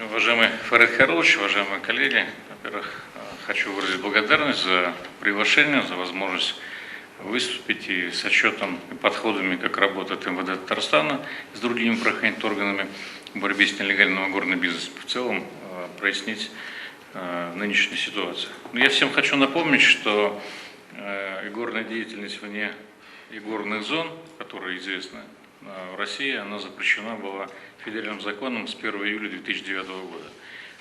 Уважаемый Фарид Харилович, уважаемые коллеги, во-первых, хочу выразить благодарность за приглашение, за возможность выступить и с отчетом и подходами, как работает МВД Татарстана с другими правоохранительными органами в борьбе с нелегальным игорным бизнесом. В целом прояснить нынешнюю ситуацию. Но я всем хочу напомнить, что игорная деятельность вне игорных зон, которая известна в России, она запрещена была федеральным законом с 1 июля 2009 года.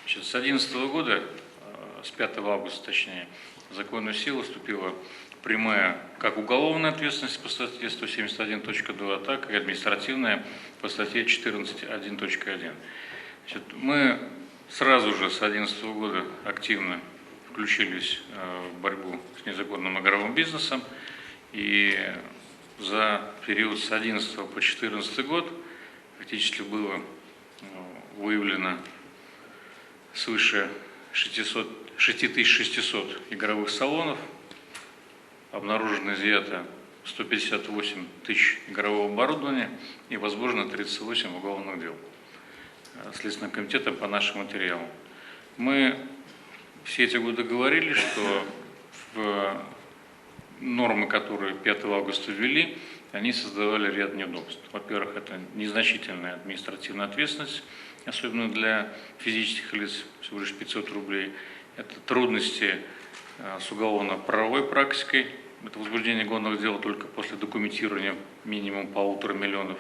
Значит, с 2011 года, с 5 августа точнее, в законную силу вступила прямая как уголовная ответственность по статье 171.2, так и административная по статье 14.1.1. Мы сразу же с 2011 года активно включились в борьбу с незаконным игровым бизнесом, и за период с 2011 по 2014 год фактически было выявлено свыше 6600 игровых салонов, обнаружено изъято 158 тысяч игрового оборудования и возбуждено 38 уголовных дел Следственным комитетом по нашим материалам. Мы все эти годы говорили, что в нормы, которые 5 августа ввели, они создавали ряд неудобств. Во-первых, это незначительная административная ответственность, особенно для физических лиц, всего лишь 500 рублей. Это трудности с уголовно-правовой практикой. Это возбуждение уголовных дел только после документирования минимум 1,5 миллиона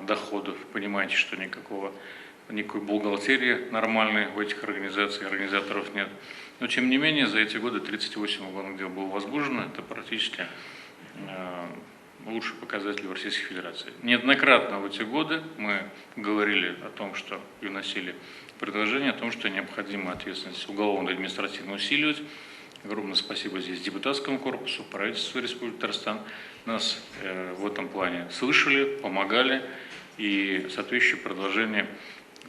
доходов. Понимаете, что никакой бухгалтерии нормальной в этих организациях, организаторов нет. Но тем не менее, за эти годы 38 уголовных дел было возбуждено. Это практически лучший показатель в Российской Федерации. Неоднократно в эти годы мы говорили о том, что и вносили предложение о том, что необходимо ответственность уголовно-административно усиливать. Огромное спасибо здесь депутатскому корпусу, правительству Республики Татарстан. Нас в этом плане слышали, помогали, и соответствующие предложения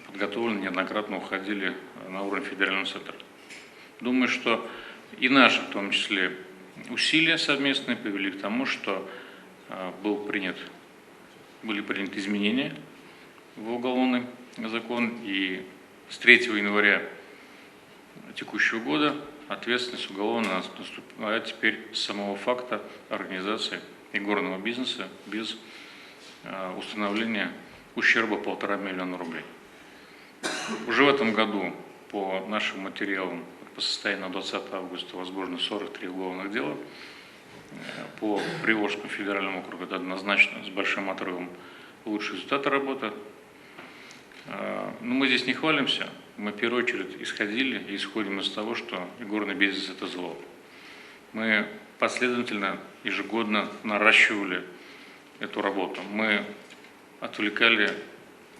подготовлены, неоднократно уходили на уровень федерального центра. Думаю, что и наши, в том числе, усилия совместные привели к тому, что были приняты изменения в уголовный закон, и с 3 января текущего года ответственность уголовная наступает теперь с самого факта организации игорного бизнеса без установления ущерба 1,5 миллиона рублей. Уже в этом году по нашим материалам по состоянию на 20 августа возбуждено 43 уголовных дела. По Приволжскому федеральному округу это однозначно с большим отрывом лучшие результаты работы. Но мы здесь не хвалимся, мы в первую очередь исходили и исходим из того, что игорный бизнес – это зло. Мы последовательно, ежегодно наращивали эту работу. Мы отвлекали,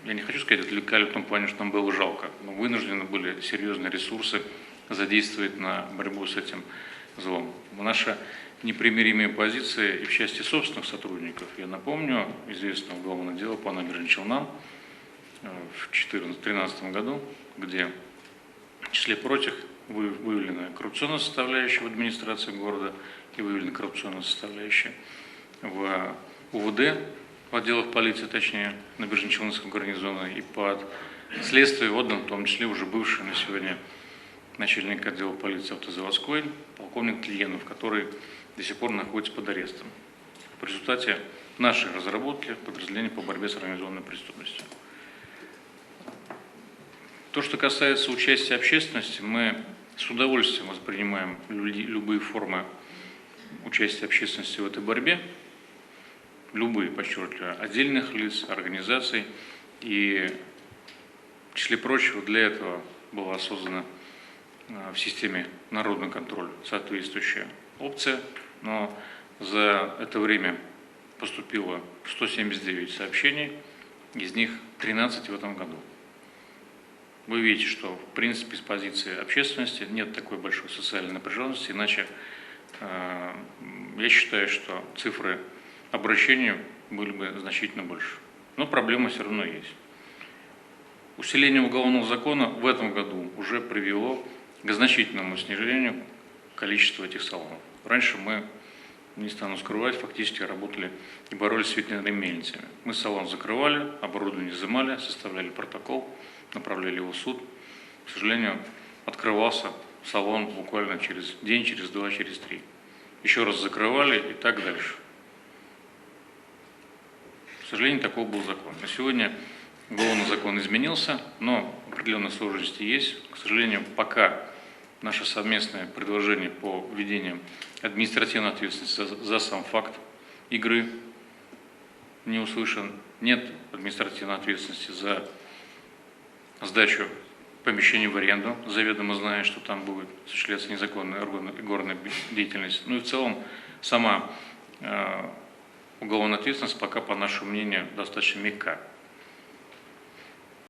я не хочу сказать отвлекали в том плане, что нам было жалко, но вынуждены были серьезные ресурсы задействовать на борьбу с этим злом. Наша непримиримые позиции и в части собственных сотрудников. Я напомню, известное уголовное дело по набережным Челнам в 2013 году, где в числе прочих выявлена коррупционная составляющая в администрации города и выявлена коррупционная составляющая в УВД, в отделах полиции, точнее, Набережно-Челнинского гарнизона, и под следствие отдан, в том числе уже бывший на сегодня начальник отдела полиции автозаводской, полковник Тлиенов, который до сих пор находится под арестом. В результате нашей разработки подразделения по борьбе с организованной преступностью. То, что касается участия общественности, мы с удовольствием воспринимаем любые формы участия общественности в этой борьбе, любые, подчеркиваю, отдельных лиц, организаций. И в числе прочего для этого была создана в системе народный контроль соответствующая опция, но за это время поступило 179 сообщений, из них 13 в этом году. Вы видите, что в принципе с позиции общественности нет такой большой социальной напряженности, иначе я считаю, что цифры обращений были бы значительно больше. Но проблема все равно есть. Усиление уголовного закона в этом году уже привело к значительному снижению количества этих салонов. Раньше мы, не стану скрывать, фактически работали и боролись с ветряными мельницами. Мы салон закрывали, оборудование изымали, составляли протокол направляли его в суд. К сожалению, открывался салон буквально через день, через два, через три. Еще раз закрывали и так дальше. К сожалению, таков был закон. На сегодня уголовный закон изменился, но определенные сложности есть. К сожалению, пока наше совместное предложение по введению административной ответственности за сам факт игры не услышан. Нет административной ответственности за сдачу помещений в аренду, заведомо зная, что там будет осуществляться незаконная игорная деятельность. Ну и в целом сама уголовная ответственность пока, по нашему мнению, достаточно мягка.